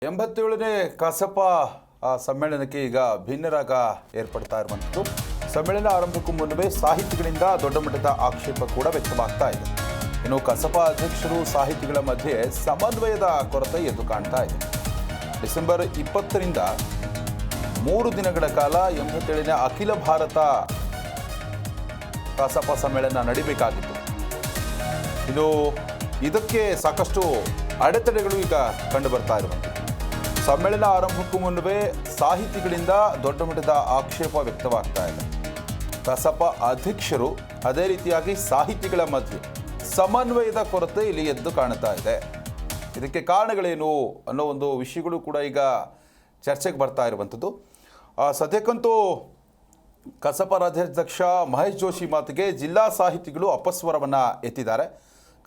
87ನೇ ಕಸಪ ಸಮ್ಮೇಳನಕ್ಕೆ ಈಗ ಭಿನ್ನರಾಗ ಏರ್ಪಡ್ತಾ ಇರುವಂಥದ್ದು. ಸಮ್ಮೇಳನ ಆರಂಭಕ್ಕೂ ಮುನ್ನವೇ ಸಾಹಿತಿಗಳಿಂದ ದೊಡ್ಡ ಮಟ್ಟದ ಆಕ್ಷೇಪ ಕೂಡ ವ್ಯಕ್ತವಾಗ್ತಾ ಇದೆ. ಇನ್ನು ಕಸಪ ಅಧ್ಯಕ್ಷರು ಸಾಹಿತಿಗಳ ಮಧ್ಯೆ ಸಮನ್ವಯದ ಕೊರತೆ ಎದ್ದು ಕಾಣ್ತಾ ಇದೆ. ಡಿಸೆಂಬರ್ 20ರಿಂದ 3 ದಿನಗಳ ಕಾಲ 87ನೇ ಅಖಿಲ ಭಾರತ ಕಸಪ ಸಮ್ಮೇಳನ ನಡೀಬೇಕಾಗಿತ್ತು. ಇದು ಇದಕ್ಕೆ ಸಾಕಷ್ಟು ಅಡೆತಡೆಗಳು ಈಗ ಕಂಡು ಬರ್ತಾ ಇರುವಂಥದ್ದು. ಸಮ್ಮೇಳನ ಆರಂಭಕ್ಕೂ ಮುನ್ನವೇ ಸಾಹಿತಿಗಳಿಂದ ದೊಡ್ಡ ಮಟ್ಟದ ಆಕ್ಷೇಪ ವ್ಯಕ್ತವಾಗ್ತಾ ಇದೆ. ಕಸಪ ಅಧ್ಯಕ್ಷರು ಅದೇ ರೀತಿಯಾಗಿ ಸಾಹಿತಿಗಳ ಮಧ್ಯೆ ಸಮನ್ವಯದ ಕೊರತೆ ಇಲ್ಲಿ ಎದ್ದು ಕಾಣ್ತಾ ಇದೆ. ಇದಕ್ಕೆ ಕಾರಣಗಳೇನು ಅನ್ನೋ ಒಂದು ವಿಷಯಗಳು ಕೂಡ ಈಗ ಚರ್ಚೆಗೆ ಬರ್ತಾ ಇರುವಂಥದ್ದು. ಸದ್ಯಕ್ಕಂತೂ ಕಸಪ ರಾಜ್ಯಾಧ್ಯಕ್ಷ ಮಹೇಶ್ ಜೋಶಿ ಮಾತಿಗೆ ಜಿಲ್ಲಾ ಸಾಹಿತಿಗಳು ಅಪಸ್ವರವನ್ನು ಎತ್ತಿದ್ದಾರೆ.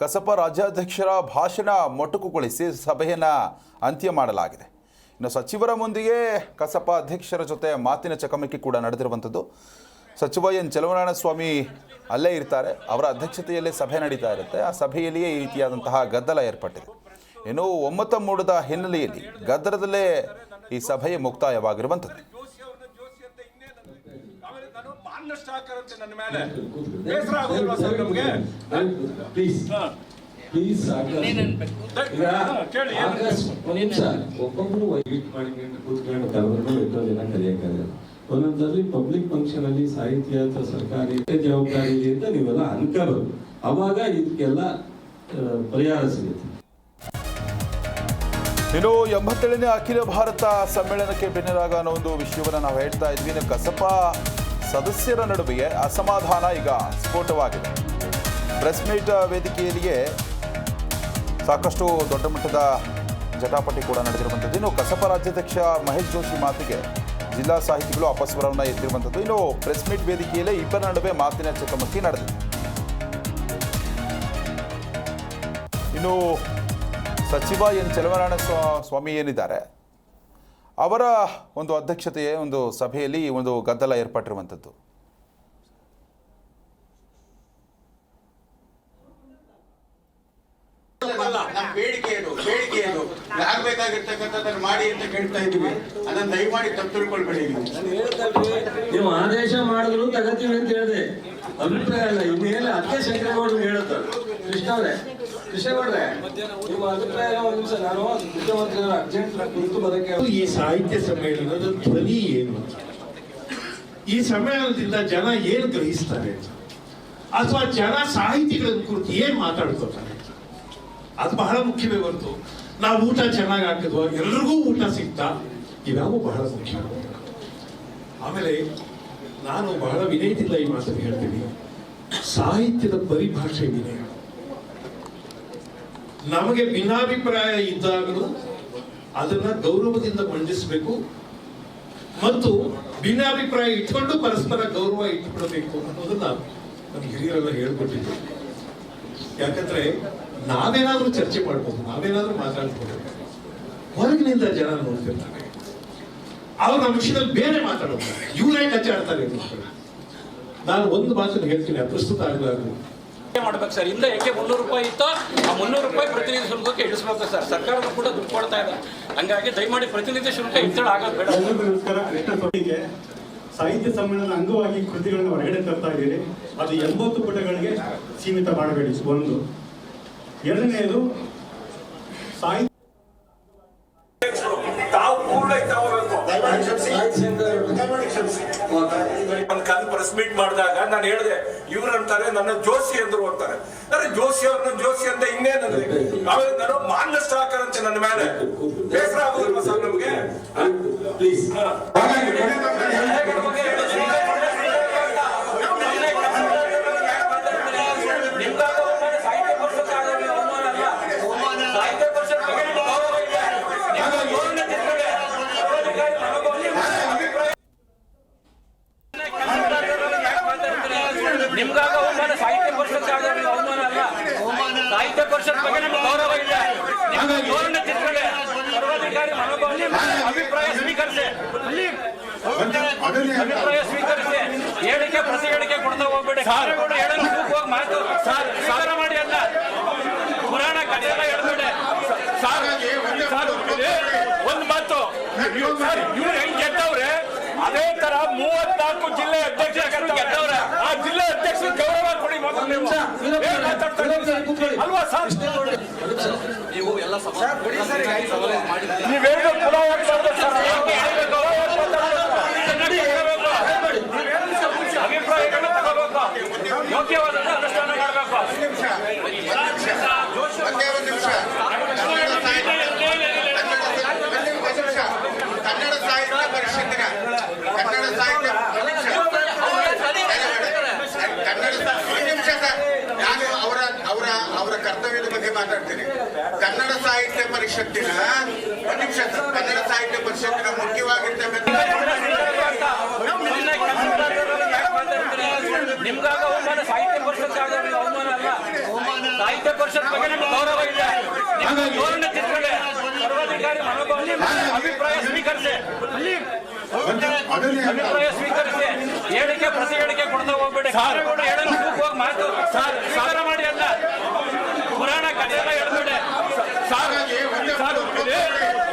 ಕಸಪ ರಾಜ್ಯಾಧ್ಯಕ್ಷರ ಭಾಷಣ ಮೊಟಕುಗೊಳಿಸಿ ಸಭೆಯನ್ನು ಅಂತ್ಯ ಮಾಡಲಾಗಿದೆ. ಇನ್ನು ಸಚಿವರ ಮುಂದೆಯೇ ಕಸಪ ಅಧ್ಯಕ್ಷರ ಜೊತೆ ಮಾತಿನ ಚಕಮಕಿ ಕೂಡ ನಡೆದಿರುವಂಥದ್ದು. ಸಚಿವ ಎನ್ ಚಲುವರಾಯಸ್ವಾಮಿ ಅಲ್ಲೇ ಇರ್ತಾರೆ, ಅವರ ಅಧ್ಯಕ್ಷತೆಯಲ್ಲೇ ಸಭೆ ನಡೀತಾ ಇರುತ್ತೆ. ಆ ಸಭೆಯಲ್ಲಿಯೇ ಈ ರೀತಿಯಾದಂತಹ ಗದ್ದಲ ಏರ್ಪಟ್ಟಿದೆ. ಇನ್ನು ಒಮ್ಮತ ಮೂಡದ ಹಿನ್ನೆಲೆಯಲ್ಲಿ ಗದ್ದಲದಲ್ಲೇ ಈ ಸಭೆಯ ಮುಕ್ತಾಯವಾಗಿರುವಂಥದ್ದು. ಒಂದೊಂದಲ್ಲಿ ಪಬ್ಲಿಕ್ ಫಂಕ್ಷನ್ ಅಲ್ಲಿ ಸಾಹಿತ್ಯ ಅಥವಾ ಸರ್ಕಾರಿ ಜವಾಬ್ದಾರಿ ಇದೆ ಅಂತ ನೀವೆಲ್ಲ ಅನ್ಕೋಬಹುದು. ಅವಾಗ ಇದಕ್ಕೆಲ್ಲ ಪರಿಹಾರ ಸಿಗುತ್ತೆ. ಇನ್ನು 87ನೇ ಅಖಿಲ ಭಾರತ ಸಮ್ಮೇಳನಕ್ಕೆ ಭಿನ್ನರಾಗ ಅನ್ನೋ ಒಂದು ವಿಷಯವನ್ನು ನಾವು ಹೇಳ್ತಾ ಇದ್ವಿ. ಇನ್ನು ಕಸಪ ಸದಸ್ಯರ ನಡುವೆ ಅಸಮಾಧಾನ ಈಗ ಸ್ಫೋಟವಾಗಿದೆ. ಪ್ರೆಸ್ ಮೀಟ್ ವೇದಿಕೆಯಲ್ಲಿಯೇ ಸಾಕಷ್ಟು ದೊಡ್ಡ ಮಟ್ಟದ ಜಟಾಪಟಿ ಕೂಡ ನಡೆದಿರುವಂಥದ್ದು. ಇನ್ನು ಕಸಪ ರಾಜ್ಯಾಧ್ಯಕ್ಷ ಮಹೇಶ್ ಜೋಶಿ ಮಾತಿಗೆ ಜಿಲ್ಲಾ ಸಾಹಿತಿಗಳು ಅಪಸ್ವರವನ್ನು ಎತ್ತಿರುವಂಥದ್ದು. ಇನ್ನು ಪ್ರೆಸ್ ಮೀಟ್ ವೇದಿಕೆಯಲ್ಲೇ ಇಬ್ಬರ ನಡುವೆ ಮಾತಿನ ಚಕಮಕಿ ನಡೆದಿದೆ. ಇನ್ನು ಸಚಿವ ಎನ್ ಚಲುವರಾಯಸ್ವಾಮಿ ಏನಿದ್ದಾರೆ, ಅವರ ಒಂದು ಅಧ್ಯಕ್ಷತೆಯ ಒಂದು ಸಭೆಯಲ್ಲಿ ಒಂದು ಗದ್ದಲ ಏರ್ಪಟ್ಟಿರುವಂಥದ್ದು. ಆಗ್ಬೇಕಾಗಿರ್ತಕ್ಕಂಥದ್ದನ್ನು ಮಾಡಿ ಅಂತ ಕೇಳ್ತಾ ಇದ್ದೀವಿ. ಅದನ್ನು ದಯಮಾಡಿ ತಪ್ಪು ತಿಳ್ಕೊಳ್ಬೇಡಿ. ನೀವು ಆದೇಶ ಮಾಡಿದ್ರು ತಗತೀವಿ ಅಂತ ಹೇಳಿದೆ, ಅಭಿಪ್ರಾಯ ಅಲ್ಲ. ಇನ್ನೇನು ಅದಕ್ಕೆ ಶಂಕರಗೌಡರು ಹೇಳುತ್ತಾರೆ. ಕೃಷ್ಣಗೌಡ್ರೆ ನಿಮ್ಮ ಅಭಿಪ್ರಾಯ ಒಂದು ನಿಮಿಷ. ನಾನು ಮುಖ್ಯಮಂತ್ರಿಯವರ ಅರ್ಜೆಂಟ್ ಕುರಿತು ಬರೋಕ್ಕೆ ಈ ಸಾಹಿತ್ಯ ಸಮ್ಮೇಳನದ ಧ್ವನಿ ಏನು, ಈ ಸಮ್ಮೇಳನದಿಂದ ಜನ ಏನು ಗ್ರಹಿಸ್ತಾರೆ, ಅಥವಾ ಜನ ಸಾಹಿತಿಗಳ ಕುರಿತು ಏನ್ ಮಾತಾಡ್ಕೋತಾರೆ, ಅದು ಬಹಳ ಮುಖ್ಯವೇ ಹೊರತು ನಾವು ಊಟ ಚೆನ್ನಾಗಿ ಹಾಕಿದ್ವ, ಎಲ್ರಿಗೂ ಊಟ ಸಿಗ್ತಾ, ಇವ್ಯಾವು ಬಹಳ ಮುಖ್ಯ. ಆಮೇಲೆ ನಾನು ಬಹಳ ವಿನಯದಿಂದ ಈ ಮಾತನ್ನು ಹೇಳ್ತೀನಿ. ಸಾಹಿತ್ಯದ ಪರಿಭಾಷೆ ವಿನಯ. ನಮಗೆ ಭಿನ್ನಾಭಿಪ್ರಾಯ ಇದ್ದಾಗಲೂ ಅದನ್ನ ಗೌರವದಿಂದ ಮಂಡಿಸಬೇಕು ಮತ್ತು ಭಿನ್ನಾಭಿಪ್ರಾಯ ಇಟ್ಕೊಂಡು ಪರಸ್ಪರ ಗೌರವ ಇಟ್ಕೊಳ್ಬೇಕು ಅನ್ನೋದನ್ನ ನಮ್ಗೆ ಹಿರಿಯರೆಲ್ಲ ಹೇಳ್ಕೊಟ್ಟಿದ್ರು. ಯಾಕಂದ್ರೆ ನಾವೇನಾದ್ರೂ ಚರ್ಚೆ ಮಾಡ್ಬೋದು, ನಾವೇನಾದ್ರೂ ಮಾತಾಡ್ಬೋದು, ಹೊರಗಿನಿಂದ ಜನ ನೋಡ್ತಿರ್ತಾರೆ, ಅವ್ರು ನಮ್ಮ ವಿಷಯದಲ್ಲಿ ಬೇರೆ ಮಾತಾಡೋದು, ಇವರೇ ಕಚ್ಚಾಡ್ತಾರೆ. ನಾನು ಒಂದು ಮಾತನ್ನು ಹೇಳ್ತೀನಿ, ಪ್ರಸ್ತುತ ಆಗಲಾರ್ದು ಮಾಡ್ಬೇಕು ಸರ್. ಇಂದ ಯಾಕೆ 300 ರೂಪಾಯಿ ಇತ್ತು, ಆ 300 ರೂಪಾಯಿ ಪ್ರತಿನಿಧಿ ಶುಲ್ಕಕ್ಕೆ ಇಳಿಸ್ಬೇಕು ಸರ್. ಸರ್ಕಾರದ ಕೂಡ ದುಡ್ಡು ಕೊಡ್ತಾ ಇದೆ. ಹಂಗಾಗಿ ದಯಮಾಡಿ ಪ್ರತಿನಿಧಿ ಶುಲ್ಕ ಹೆಚ್ಚಳ ಆಗೋದು ಬೇಡ. ನಮಸ್ಕಾರ. ಕೃಷ್ಣಸ್ವಾಮಿಗೆ ಸಾಹಿತ್ಯ ಸಮ್ಮೇಳನದ ಅಂಗವಾಗಿ ಕೃತಿಗಳನ್ನು ಹೊರಗಡೆ ತರ್ತಾ ಇದ್ದೀರಿ. ಅದು 80 ಪುಟಗಳಿಗೆ ಸೀಮಿತ ಮಾಡಬೇಡಿ. ಒಂದು. ಎರಡನೆಯದು ಸಾಹಿತ್ಯ ಪ್ರೆಸ್ ಮೀಟ್ ಮಾಡಿದಾಗ ನಾನು ಹೇಳಿದೆ, ಇವ್ರು ಅಂತಾರೆ ನನ್ನ ಜೋಶಿ ಅಂದ್ರು ಅಂತಾರೆ. ಅರೆ ಜೋಶಿ ಅವ್ರನ್ನ ಜೋಶಿ ಅಂತ ಇನ್ನೇನಂದ್ರೆ ಆಮೇಲೆ ನಾನು ಮಾನಷ್ಟ ಹಾಕರಂತೆ ನನ್ನ ಮೇಲೆ ಬೇಸರ ಆಗೋದಿಲ್ವ ಸರ್ ನಮ್ಗೆ? ಪ್ಲೀಸ್ ನಿಮ್ಗಾಗ ಅವಮಾನ, ಸಾಹಿತ್ಯ ಪರಿಷತ್ ಅವಮಾನ ಅಲ್ಲ. ಸಾಹಿತ್ಯ ಪರಿಷತ್ ಬಗ್ಗೆ ನಮ್ಗೆ ಗೌರವ ಇದೆ. ಧೋರಣೆ ತಿದ್ದುಕೊಳ್ಳಿ, ಸರ್ವಾಧಿಕಾರಿ ಮನೋಭಾವನೆ ಅಭಿಪ್ರಾಯ ಸ್ವೀಕರಿಸಿ, ಹೇಳಿಕೆ ಪ್ರತಿ ಹೇಳಿಕೆ ಕೊಡ್ತಾ ಹೋಗ್ಬೇಡಿ. ಹೇಳೋದು ಮಾತು ಸಾರ ಮಾಡಿ ಅಲ್ಲ, ಪುರಾಣ ಕಥೆಯೆಲ್ಲ ಹೇಳ್ಬೇಡಿ. ಇವ್ರು ಹೆಂಗ್ ಗೆದ್ದವ್ರೆ ಅದೇ ತರ 34 ಜಿಲ್ಲೆ ಅಧ್ಯಕ್ಷರು ಗೆದ್ದವ್ರೆ. ಆ ಜಿಲ್ಲೆ ಅಧ್ಯಕ್ಷರು ಗೌರವ ಕೊಡಿ ಮೊದಲು ನೀವು. ಅಲ್ವಾ ಸರ್? ನೀವೇನು ಪುನಃ ಅಭಿಪ್ರಾಯಗಳನ್ನ ತಗೋಬೇಕು, ಯೋಗ್ಯವಾದ ಅನುಷ್ಠಾನ ಮಾಡಬೇಕು. ಕನ್ನಡ ಸಾಹಿತ್ಯ ಪರಿಷತ್ತಿನ ನಾನು ಅವರ ಕರ್ತವ್ಯದ ಬಗ್ಗೆ ಮಾತಾಡ್ತೀನಿ. ಕನ್ನಡ ಸಾಹಿತ್ಯ ಪರಿಷತ್ತಿನ ಒಂದು ನಿಮಿಷ ಸರ್. ಕನ್ನಡ ಸಾಹಿತ್ಯ ಪರಿಷತ್ತಿನ ಮುಖ್ಯವಾಗಿರ್ತಕ್ಕಂಥ ನಿಮ್ಗಾಗ ಅವಮಾನ, ಸಾಹಿತ್ಯ ಪರಿಷತ್ ಅವಮಾನ ಅಲ್ಲ. ಸಾಹಿತ್ಯ ಪರಿಷತ್ ಬಗ್ಗೆ ನಿಮ್ಗೆ ಗೌರವ ಇಲ್ಲ. ಧೋರಣೆ ತಿಳ್ಕೊಳ್ಳಿ, ಸರ್ವಾಧಿಕಾರಿ ಮನೋಭಾವನೆ, ಅಭಿಪ್ರಾಯ ಸ್ವೀಕರಿಸಿ, ಅಭಿಪ್ರಾಯ ಸ್ವೀಕರಿಸಿ. ಹೇಳಿಕೆ ಪ್ರತಿ ಹೇಳಿಕೆ ಕೊಡ್ತಾ ಹೋಗ್ಬೇಡಿ. ಹೇಳಲು ಹೋಗಿ ಮಾತು ಸಾಗರ ಮಾಡಿ ಅಲ್ಲ, ಪುರಾಣ ಕಥೆ ಎಲ್ಲ ಹೇಳ್ಬೇಡಿ.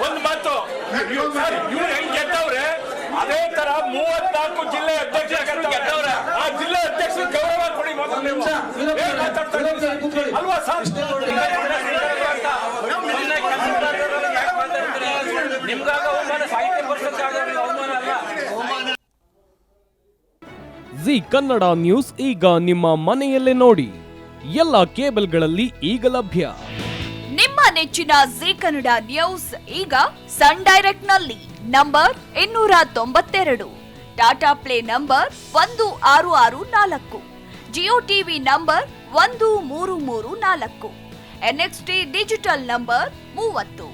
ಒಂದು ಮಾತು, ಇವ್ರು ಹೆಂಗ್ ಗೆದ್ದವ್ರೆ ಅದೇ ತರ 34 ಜಿಲ್ಲೆ ಅಧ್ಯಕ್ಷರು ಗೆದ್ದವ್ರೆ. ಆ ಜಿಲ್ಲೆ ಅಧ್ಯಕ್ಷರು ಗೌರವ ಕೊಡಿ ಮೊದಲು ನೀವು. ಅಲ್ವಾ ಸರ್? ನಿಮ್ಗಾಗ ಅವಮಾನ, ಸಾಹಿತ್ಯ ಪರಿಷತ್ ಅವಮಾನ ಅಲ್ಲ. ಜಿ ಕನ್ನಡ ನ್ಯೂಸ್ ಈಗ ನಿಮ್ಮ ಮನೆಯಲ್ಲೇ ನೋಡಿ. ಎಲ್ಲ ಕೇಬಲ್ಗಳಲ್ಲಿ ಈಗ ಲಭ್ಯ. ನಿಮ್ಮ ನೆಚ್ಚಿನ ಜಿ ಕನ್ನಡ ನ್ಯೂಸ್ ಈಗ ಸನ್ ಡೈರೆಕ್ಟ್ ನಲ್ಲಿ number 292, Tata Play number 1664, Jio TV number 1334, NXT digital number 30,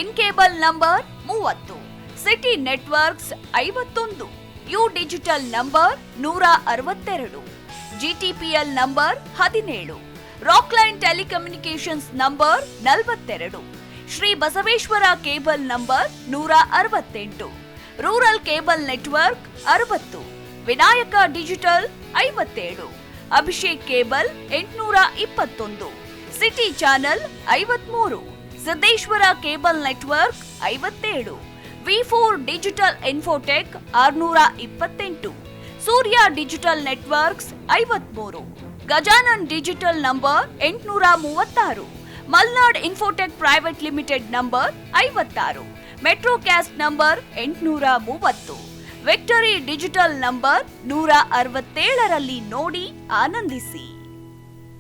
In cable number 30, City Networks 51, U digital number 162, GTPL number 17, Rockline telecommunications number 42, Shri Basaveshwara cable number 168, rural cable network 60, Vinayaka digital 57, Abhishek cable 821, City channel 53, Siddeshwara cable network 57, ವಿ4 digital Infotech 628, Surya digital networks 53, Gajanan digital number 836, Malnad Infotech private limited number 56, Metrocast number 830, Victory digital number 167ರಲ್ಲಿ ನೋಡಿ ಆನಂದಿಸಿ.